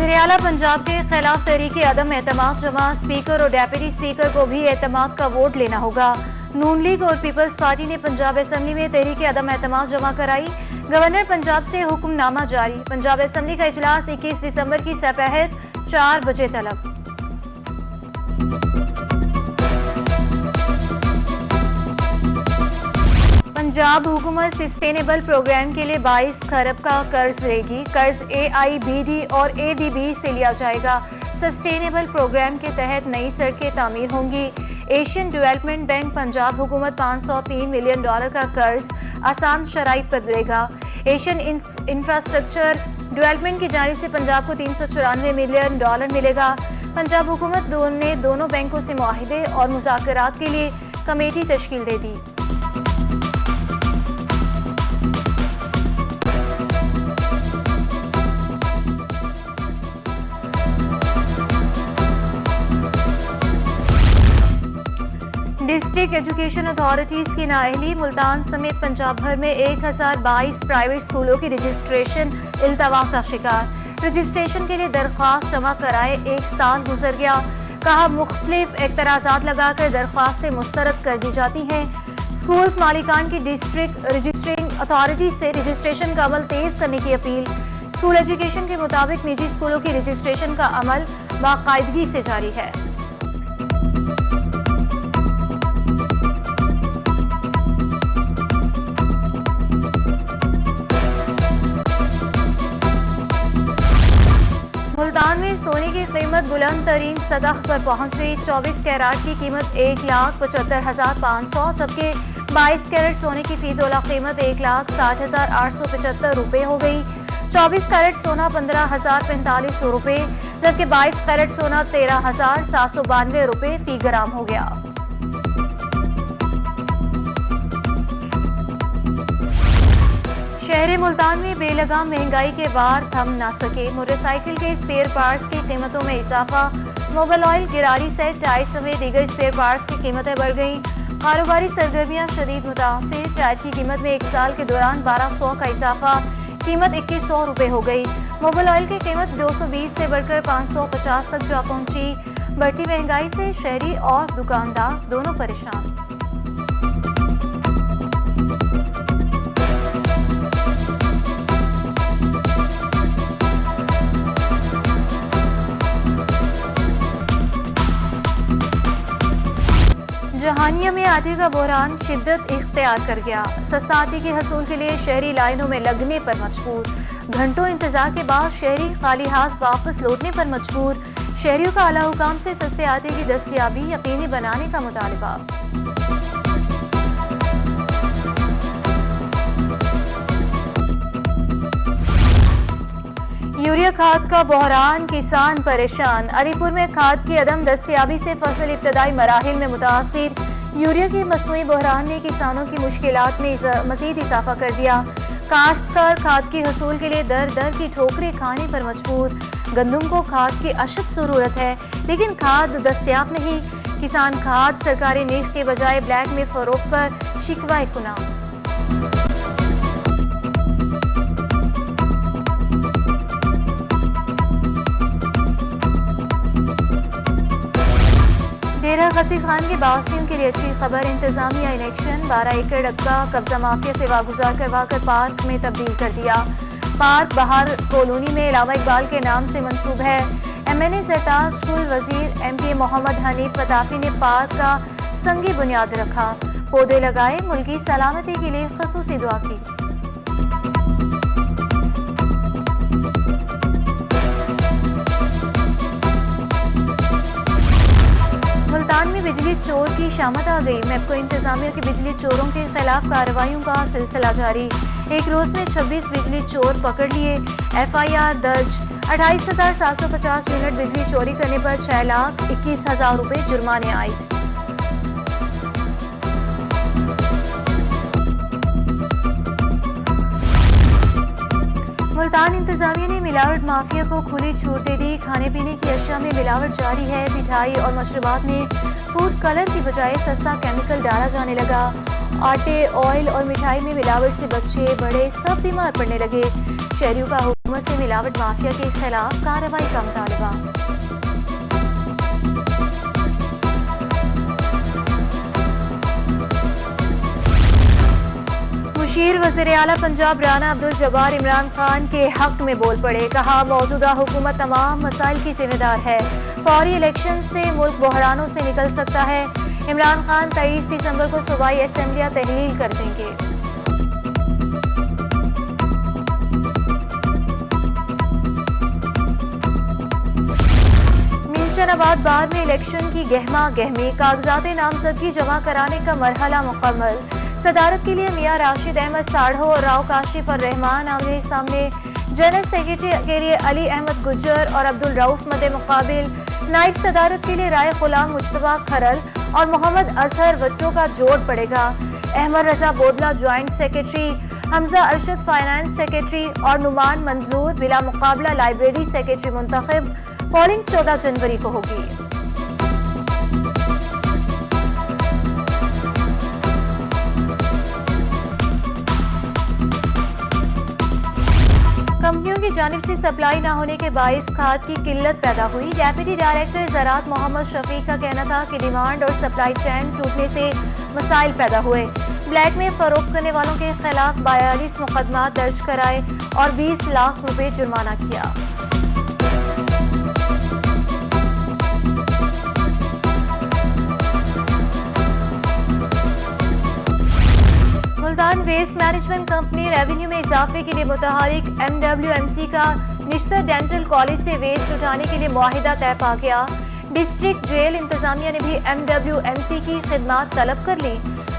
वज़ीर-ए-आला पंजाब के खिलाफ तहरीक अदम एतमाद जमा स्पीकर और डेप्यूटी स्पीकर को भी एतमाद का वोट लेना होगा। नून लीग और पीपल्स पार्टी ने पंजाब असेंबली में तहरीक अदम एतमाद जमा कराई। गवर्नर पंजाब से हुक्मनामा जारी। पंजाब असेंबली का इजलास 21 दिसंबर की सपहर 4 बजे तलब। पंजाब हुकूमत सस्टेनेबल प्रोग्राम के लिए 22 खरब का कर्ज लेगी। कर्ज AIBD और ADB से लिया जाएगा। सस्टेनेबल प्रोग्राम के तहत नई सड़कें तामीर होंगी। एशियन डेवलपमेंट बैंक पंजाब हुकूमत $503 मिलियन का कर्ज आसान शराइत पर देगा। एशियन इंफ्रास्ट्रक्चर डेवलपमेंट की जानिब से पंजाब को $394 मिलियन मिलेगा। पंजाब हुकूमत ने दोनों बैंकों से मुआहिदे और मुज़ाकरात के लिए कमेटी तश्कील दे दी। डिस्ट्रिक्ट एजुकेशन अथॉरिटीज की नाअहली। मुल्तान समेत पंजाब भर में 1022 प्राइवेट स्कूलों की रजिस्ट्रेशन इल्तवा का शिकार। रजिस्ट्रेशन के लिए दरख्वास्त जमा कराए 1 साल गुजर गया। कहा मुख्तलिफ एतराजात लगाकर दरख्वास्तें मुस्तरद कर दी जाती हैं। स्कूल्स मालिकान की डिस्ट्रिक्ट रजिस्ट्रिंग अथॉरिटी से रजिस्ट्रेशन का अमल तेज करने की अपील। स्कूल एजुकेशन के मुताबिक निजी स्कूलों की रजिस्ट्रेशन का अमल बाकायदगी से जारी है। मुल्तान में सोने की कीमत बुलंद तरीन सतह पर पहुंच गई। 24 कैरेट की कीमत 1,75,500, जबकि 22 कैरेट सोने की फी तोला कीमत 1,60,875 रुपए हो गई। 24 कैरेट सोना 15,045 रुपए, जबकि 22 कैरेट सोना 13,792 रुपए फी ग्राम हो गया। शहर मुल्तान में बेलगाम महंगाई के बार थम ना सके। मोटरसाइकिल के स्पेयर पार्ट्स की कीमतों में इजाफा। Mobile oil, Girari set, tyre समेत दीगर स्पेयर पार्ट्स की कीमतें बढ़ गई। कारोबारी सरगर्मियां शदीद मुतासिर। टायर की कीमत में 1 साल के दौरान 1200 का इजाफा, कीमत 2100 रुपए हो गई। मोबाइल ऑयल की कीमत 220 से बढ़कर 550 तक जा पहुंची। बढ़ती महंगाई से शहरी और दुकानदार दोनों परेशान। जहानिया में आटे का बहरान शिद्दत इख्तियार कर गया। सस्ता आटे के हसूल के लिए शहरी लाइनों में लगने पर मजबूर। घंटों इंतजार के बाद शहरी खाली हाथ वापस लौटने पर मजबूर। शहरियों का आला हुकाम से सस्ते आटे की दस्तयाबी यकीनी बनाने का मुतालबा। यूरिया खाद का बहरान, किसान परेशान। अलीपुर में खाद की अदम दस्तयाबी से फसल इब्तदाई मराहिल में मुतासिर। यूरिया के मसनूई बहरान ने किसानों की मुश्किलात में मजीद इजाफा कर दिया। काश्तकार खाद की हसूल के लिए दर दर की ठोकरें खाने पर मजबूर। गंदम को खाद की अशद जरूरत है, लेकिन खाद दस्तयाब नहीं। किसान खाद सरकारी निर्ख के बजाय ब्लैक में फरोख्त पर शिकवाए कुना। डेरा गसी खान के बासियों के लिए अच्छी खबर। इंतजामिया इलेक्शन 12 एकड़ रकबा कब्जा माफिया से वागुजार करवाकर पार्क में तब्दील कर दिया। पार्क बाहर कॉलोनी में अलावा इकबाल के नाम से मंसूब है। MNA सरताज स्कूल वजीर MPA मोहम्मद हनीफ पताफी ने पार्क का संगी बुनियाद रखा। पौधे लगाए, मुल्की सलामती के लिए खसूसी दुआ की। मुल्तान में बिजली चोर की शामत आ गई। मैपको इंतजामिया की बिजली चोरों के खिलाफ कार्रवाइयों का सिलसिला जारी। एक रोज में 26 बिजली चोर पकड़ लिए। FIR दर्ज। 28,750 यूनिट बिजली चोरी करने पर 6,21,000 रुपए जुर्माने आए। मुल्तान इंतजामिया ने मिलावट माफिया को खुली छूट दे दी। खाने पीने की अशिया में मिलावट जारी है। मिठाई और मशरूबात में फूड कलर की बजाय सस्ता केमिकल डाला जाने लगा। आटे, ऑयल और मिठाई में मिलावट से बच्चे बड़े सब बीमार पड़ने लगे। शहरियों का हुकूमत से मिलावट माफिया के खिलाफ कार्रवाई का मुतालबा। मुशीर वज़ीर आला पंजाब राना अब्दुल जब्बार इमरान खान के हक में बोल पड़े। कहा, मौजूदा हुकूमत तमाम मसाइल की जिम्मेदार है। फौरी इलेक्शन से मुल्क बहरानों से निकल सकता है। इमरान खान 23 दिसंबर को सूबाई असेंबलियां तहलील कर देंगे। मिंशनाबाद बाद में इलेक्शन की गहमा गहमी, कागजात नामजदगी जमा कराने का मरहला मुकम्मल। सदारत के लिए मियां राशिद अहमद साढ़ो और राव काशिफ और रहमान आमने सामने। जनरल सेक्रेटरी के लिए अली अहमद गुज्जर और अब्दुल रऊफ मदे मुकाबिल। नायब सदारत के लिए राय गुलाम मुज्तबा खरल और मोहम्मद अजहर वट्टो का जोड़ पड़ेगा। Ahmad Raza Bodla joint secretary, Hamza Arshad finance secretary और नुमान मंजूर बिला मुकाबला लाइब्रेरी सेक्रेटरी मुंतखब। पोलिंग 14 जनवरी को होगी। कंपनियों की जानिब से सप्लाई न होने के बाइस खाद की किल्लत पैदा हुई। डेप्यूटी डायरेक्टर ज़राअत मोहम्मद शफीक का कहना था कि डिमांड और सप्लाई चेन टूटने से मसाइल पैदा हुए। ब्लैक में फरोख्त करने वालों के खिलाफ 42 मुकदमा दर्ज कराए और 20 लाख रुपए जुर्माना किया। Multan waste management company revenue में इजाफे के लिए मुतहरिक MWMC का निश्तर डेंटल कॉलेज से वेस्ट उठाने के लिए मुआहिदा तय पा गया। डिस्ट्रिक्ट जेल इंतजामिया ने भी MWMC की खिदमात तलब कर ली।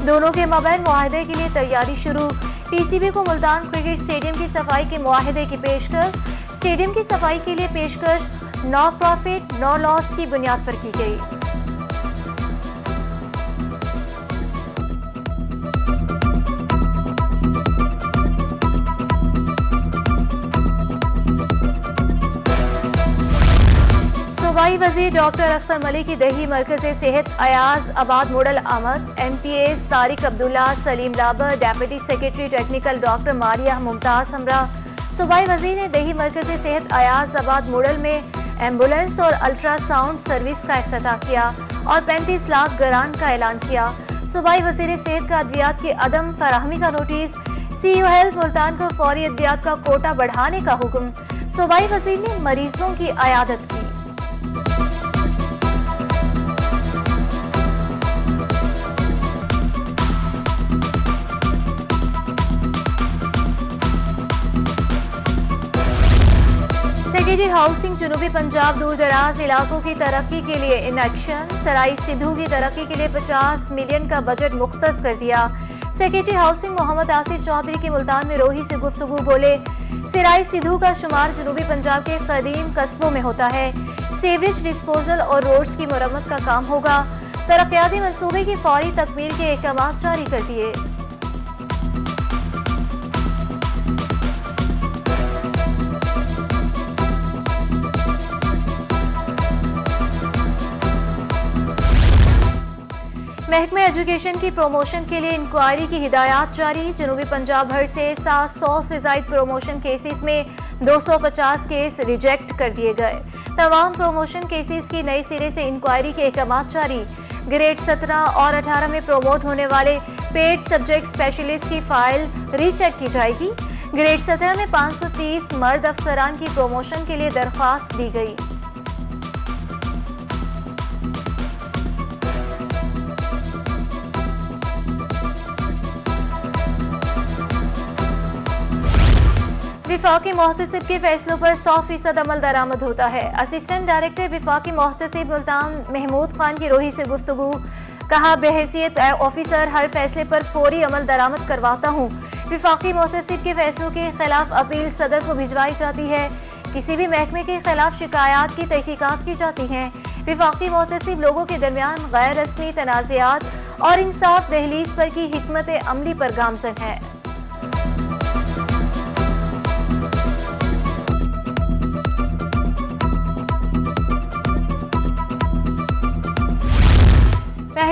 दोनों के मबैन मुआहिदे के लिए तैयारी शुरू। PCB को मुल्तान क्रिकेट स्टेडियम की सफाई के मुआहिदे की पेशकश। स्टेडियम की सफाई के लिए पेशकश नो प्रॉफिट नो लॉस की बुनियाद पर की गई। सूबाई वजीर डॉक्टर अख्तर मलिक की दही मरकज सेहत अयाज आबाद मॉडल आमद। MPAs Tariq Abdullah, Saleem Labar, deputy secretary technical doctor Maria Mumtaz Hamra. सूबाई वजीर ने दही मरकज सेहत अयाज आबाद मॉडल में एम्बुलेंस और अल्ट्रासाउंड सर्विस का इफ्तिताह किया और 35 लाख ग्रांट का ऐलान किया। सूबाई वजीर सेहत का अद्वियात की अदम फराहमी का नोटिस। CEO हेल्थ मुल्तान को फौरी अद्वियात का कोटा बढ़ाने का हुक्म। सूबाई वजीर ने मरीजों की अयादत की। सेक्रेटरी हाउसिंग जनूबी पंजाब दूर दराज इलाकों की तरक्की के लिए इन एक्शन। सराई सिद्धू की तरक्की के लिए 50 मिलियन का बजट मुख्तस कर दिया। सेक्रेटरी हाउसिंग मोहम्मद आसिफ चौधरी की मुल्तान में रोही से गुफ्तगू बोले, सराई सिद्धू का शुमार जनूबी पंजाब के कदीम कस्बों में होता है। सीवरेज डिस्पोजल और रोड्स की मरम्मत का काम होगा। तरक्याती मंसूबे की फौरी तकमील के अहकाम जारी कर दिए। महकमा एजुकेशन की प्रमोशन के लिए इंक्वायरी की हिदायत जारी। जनूबी पंजाब भर से 700 से ज्यादा प्रमोशन केसेस में 250 केस रिजेक्ट कर दिए गए। तमाम प्रमोशन केसेस की नए सिरे से इंक्वायरी के अहकाम जारी। ग्रेड 17 और 18 में प्रमोट होने वाले पेड सब्जेक्ट स्पेशलिस्ट की फाइल रीचेक की जाएगी। ग्रेड 17 में 530 मर्द अफसरान की प्रमोशन के लिए दरख्वास्त दी गई। विफाकी मोहतसिब के फैसलों पर 100% अमल दरामद होता है। असिस्टेंट डायरेक्टर विफाकी मोहतसिब मुल्तान महमूद खान की रोही से गुफ्तगू। कहा, बेहैसियत ऑफिसर हर फैसले पर फौरी अमल दरामद करवाता हूँ। विफाकी मोहतसिब के फैसलों के खिलाफ अपील सदर को भिजवाई जाती है। किसी भी महकमे के खिलाफ शिकायत की तहकीकात की जाती हैं। विफाकी मोहतसिब लोगों के दरमियान गैर रस्मी तनाज़ात और इंसाफ दहलीज पर की हिकमत अमली पर गामजन है।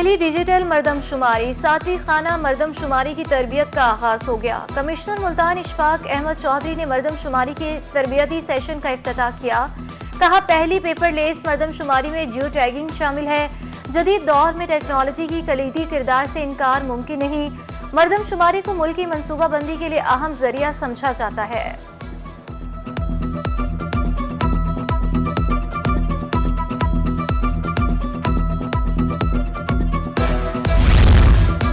पहली डिजिटल मरदमशुमारी 7वीं खाना मरदमशुमारी की तरबियत का आगाज हो गया। कमिश्नर मुल्तान इशफाक अहमद चौधरी ने मरदमशुमारी के तरबियती सेशन का इफ्तिताह किया। कहा, पहली पेपरलेस मरदमशुमारी में जियो टैगिंग शामिल है। जदीद दौर में टेक्नोलॉजी की कलीदी किरदार से इनकार मुमकिन नहीं। मरदमशुमारी को मुल्क की मनसूबाबंदी के लिए अहम जरिया समझा जाता है।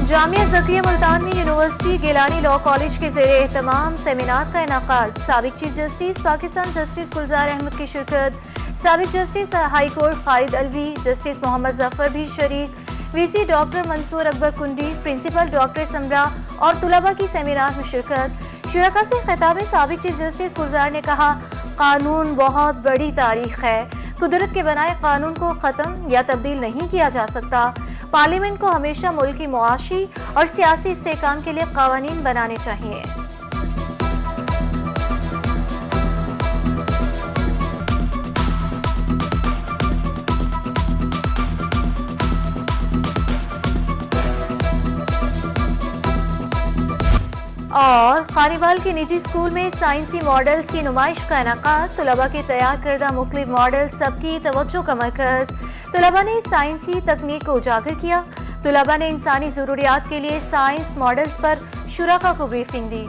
जामिया ज़किया मुल्तान में यूनिवर्सिटी गिलानी लॉ कॉलेज के ज़ेरे एहतमाम सेमिनार का इनाकाद। साबिक chief justice Pakistan justice Gulzar Ahmed की शिरकत, साबिक justice high court Khalid Alvi, justice Mohammad Zafar भी शरीक, वीसी डॉक्टर मंसूर अकबर कुंडी, प्रिंसिपल डॉक्टर समरा और तुलबा की सेमिनार में शिरकत। शुरका से खिताब में साबिक चीफ जस्टिस गुलजार ने कहा, कानून बहुत बड़ी तारीख है। कुदरत के बनाए कानून को खत्म या तब्दील नहीं किया जा सकता। पार्लियामेंट को हमेशा मुल्क की मुआशी और सियासी इस्तेहकाम के लिए कानून बनाने चाहिए। और खानीवाल के निजी स्कूल में साइंसी मॉडल्स की नुमाइश का इनाकाद। तुलबा के तैयार करदा मुख्तलिफ मॉडल सबकी तवज्जो का मरकज। तुलबा ने साइंसी तकनीक को उजागर किया। तुलबा ने इंसानी जरूरियात के लिए साइंस मॉडल्स पर शुराका को ब्रीफिंग दी।